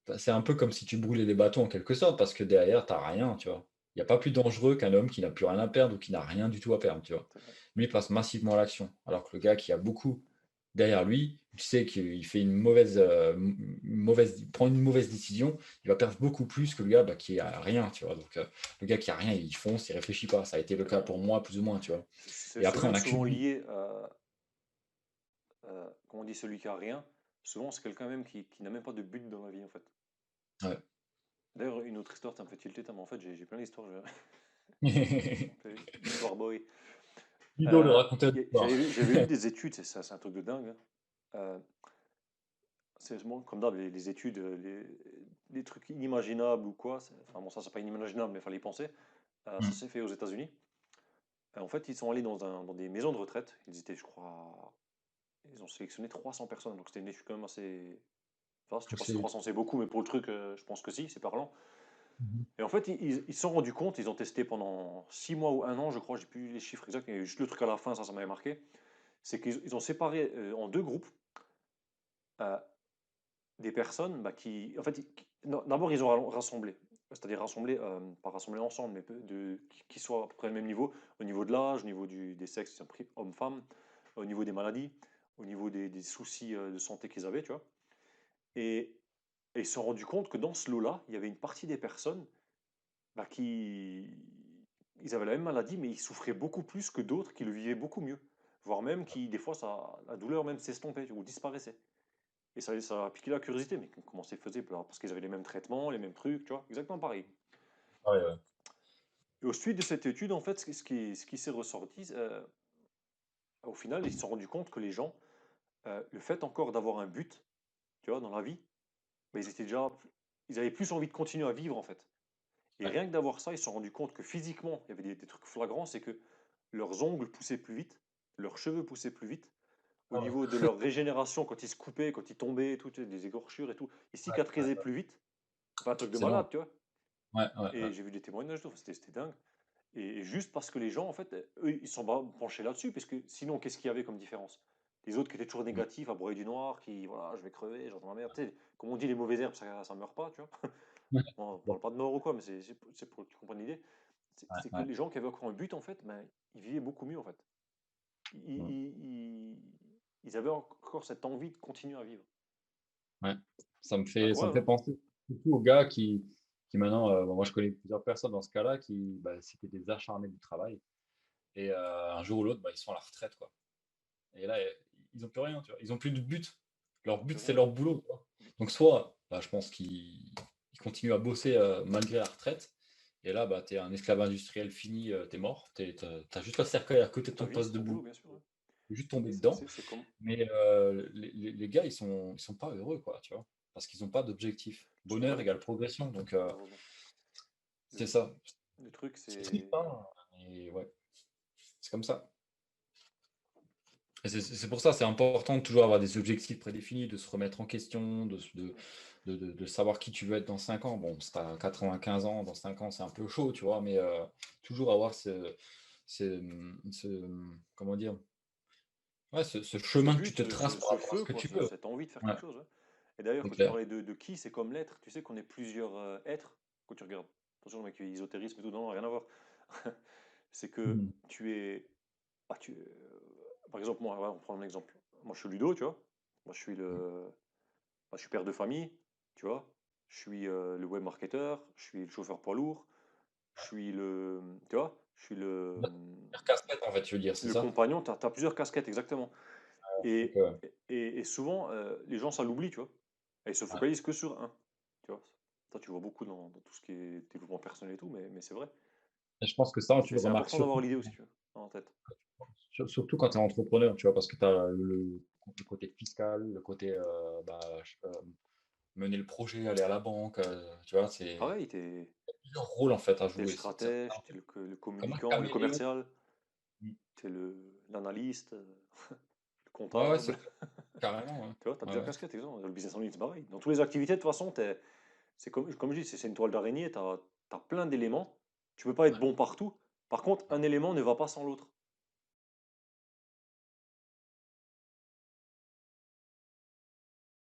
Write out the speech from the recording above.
bah, c'est un peu comme si tu brûlais les bateaux en quelque sorte, parce que derrière, tu as rien, tu vois? Il y a pas plus dangereux qu'un homme qui n'a plus rien à perdre ou qui n'a rien du tout à perdre, tu vois? C'est vrai. Lui, il passe massivement à l'action, alors que le gars qui a beaucoup derrière lui, tu sais qu'il fait une mauvaise, il prend une mauvaise décision, il va perdre beaucoup plus que le gars, bah, qui a rien, tu vois? Donc, le gars qui a rien, il fonce, il réfléchit pas. Ça a été le C'est cas vrai. pour moi, plus ou moins, tu vois? C'est Et c'est après on même souvent accumule. lié à, comment on dit, celui qui a rien. Souvent, c'est quelqu'un même qui n'a même pas de but dans la vie, en fait. Ouais. D'ailleurs, une autre histoire, ça me fait tilter, mais en fait, j'ai plein d'histoires. Ça me fait histoire boy. Ludo de raconter l'histoire. J'avais lu des études, c'est un truc de dingue, hein. Euh, Sérieusement, comme d'hab, les études, les trucs inimaginables ou quoi, enfin bon, ça c'est pas inimaginable, mais il fallait y penser. Ça Mmh. s'est fait aux États-Unis. En fait, ils sont allés dans des maisons de retraite. Ils étaient, je crois, ils ont sélectionné 300 personnes, donc c'était une étude quand même assez vaste. Je sais pas si Poussé. 300 c'est beaucoup, mais pour le truc, je pense que si, c'est parlant. Mmh. Et en fait, ils se sont rendus compte, ils ont testé pendant 6 mois ou 1 an, je crois, j'ai plus les chiffres exacts, mais juste le truc à la fin, ça m'avait marqué. C'est qu'ils ont séparé en deux groupes euh, des personnes bah, qui. En fait, non, d'abord, ils ont rassemblé. C'est-à-dire rassemblé, pas rassemblé ensemble, mais qui soient à peu près au même niveau, au niveau de l'âge, au niveau des sexes, ils ont pris hommes-femmes, au niveau des maladies, au niveau des soucis de santé qu'ils avaient, tu vois. Et, et ils se sont rendus compte que dans ce lot-là, il y avait une partie des personnes bah, qui. Ils avaient la même maladie, mais ils souffraient beaucoup plus que d'autres qui le vivaient beaucoup mieux. Voire même qui, des fois, la douleur même s'estompait ou disparaissait. Et ça a piqué la curiosité, mais comment c'est faisait? Parce qu'ils avaient les mêmes traitements, les mêmes trucs, tu vois, exactement pareil. Ouais, ouais. Et au suite de cette étude, en fait, ce qui s'est ressorti, au final, ils se sont rendus compte que les gens, le fait encore d'avoir un but, tu vois, dans la vie, ben, ils avaient plus envie de continuer à vivre, en fait. Et Ouais. rien que d'avoir ça, ils se sont rendus compte que physiquement, il y avait des trucs flagrants, c'est que leurs ongles poussaient plus vite, leurs cheveux poussaient plus vite, au Ah ouais. niveau de leur régénération, quand ils se coupaient, quand ils tombaient, tout, tu sais, des écorchures et tout, ils Ouais, ouais, cicatrisaient ouais. plus vite. Enfin, un truc de C'est long. malade, tu vois. Ouais, ouais, ouais. Et j'ai vu des témoignages, c'était dingue. Et juste parce que les gens, en fait, eux, ils sont pas penchés là-dessus, parce que sinon, qu'est-ce qu'il y avait comme différence? Les autres qui étaient toujours Mmh. négatifs, à broyer du noir, qui, voilà, je vais crever, j'entends ma mère. Tu sais, comme on dit, les mauvaises herbes, ça meurt pas, tu vois. Ouais. Bon, on parle Bon. pas de mort ou quoi, mais c'est pour que tu comprennes l'idée. Ouais, C'est que ouais. les gens qui avaient encore un but, en fait, ben, ils vivaient beaucoup mieux, en fait. Mmh. Ils avaient encore cette envie de continuer à vivre. Ouais. Ça me Incroyable, fait hein? penser surtout aux gars qui maintenant, bon, moi je connais plusieurs personnes dans ce cas-là qui, bah, c'était des acharnés du travail et un jour ou l'autre, bah, ils sont à la retraite, quoi. Et là, ils ont plus rien, tu vois? Ils ont plus de but. Leur but, Plus c'est rien. leur boulot, tu vois? Donc soit, bah, je pense qu'ils continuent à bosser, malgré la retraite et là, bah, tu es un esclave industriel fini, tu es mort. Tu as juste un cercueil à côté C'est de ta ton vie, poste c'est de ton boulot, boulot. bien sûr, ouais. Faut juste tomber Et dedans. c'est comme. Mais les gars, ils sont pas heureux, quoi, tu vois? Parce qu'ils ont pas d'objectif. Bah Bonheur oui, égale progression, donc malheureusement. Le, c'est ça. le truc, C'est triste, c'est. hein, mais ouais, c'est comme ça. Et c'est pour ça, c'est important de toujours avoir des objectifs prédéfinis, de se remettre en question, de savoir qui tu veux être dans 5 ans. Bon, si tu as 95 ans, dans 5 ans, c'est un peu chaud, tu vois, mais toujours avoir comment dire? Ouais, ce Ce chemin que tu but, te traces par ce rapport à ce feu, que quoi, tu veux. cette envie de faire Ouais, quelque chose, ouais. Et d'ailleurs, c'est quand tu clair. parlais de qui, c'est comme l'être. Tu sais qu'on est plusieurs êtres quand tu regardes. Attention, le mec, ésotérisme et tout, non, rien à voir. C'est que Mmh. tu es. Ah, par exemple, moi, ouais, on prend un exemple. Moi, je suis Ludo, tu vois. Moi, Mmh. je suis père de famille, tu vois. Je suis le web marketeur, je suis le chauffeur poids lourd, je suis tu vois, je suis Bah, faire casse-tête, en fait, tu veux dire, c'est le ça? compagnon. Tu as plusieurs casquettes, exactement. OK, Et, ouais. et souvent, les gens, ça l'oublie, tu vois. Et ils se Ouais. focalisent que sur un, tu vois. Ça, tu le vois beaucoup dans tout ce qui est développement personnel et tout, mais c'est vrai. Et je pense que ça, tu le C'est remarques important d'avoir surtout l'idée aussi, tu vois, en tête. surtout quand tu es entrepreneur, tu vois? Parce que tu as le côté fiscal, le côté, bah, mener le projet, aller à la banque, tu vois? C'est Pareil, t'es plusieurs rôles, en fait, à es le jouer. C'est un stratège, t'es le comme un communicant, le caméléon. commercial, Mmh. t'es l'analyste, le Ouais, ouais, c'est comptable. ça. Carrément, ouais. Tu vois, tu as Ouais, plusieurs ouais. casquettes, exemple. Le business analyst, c'est pareil. Dans toutes les activités, de toute façon, c'est comme je dis, c'est une toile d'araignée, tu as plein d'éléments. Tu peux pas être Ouais. bon partout. Par contre, un élément ne va pas sans l'autre.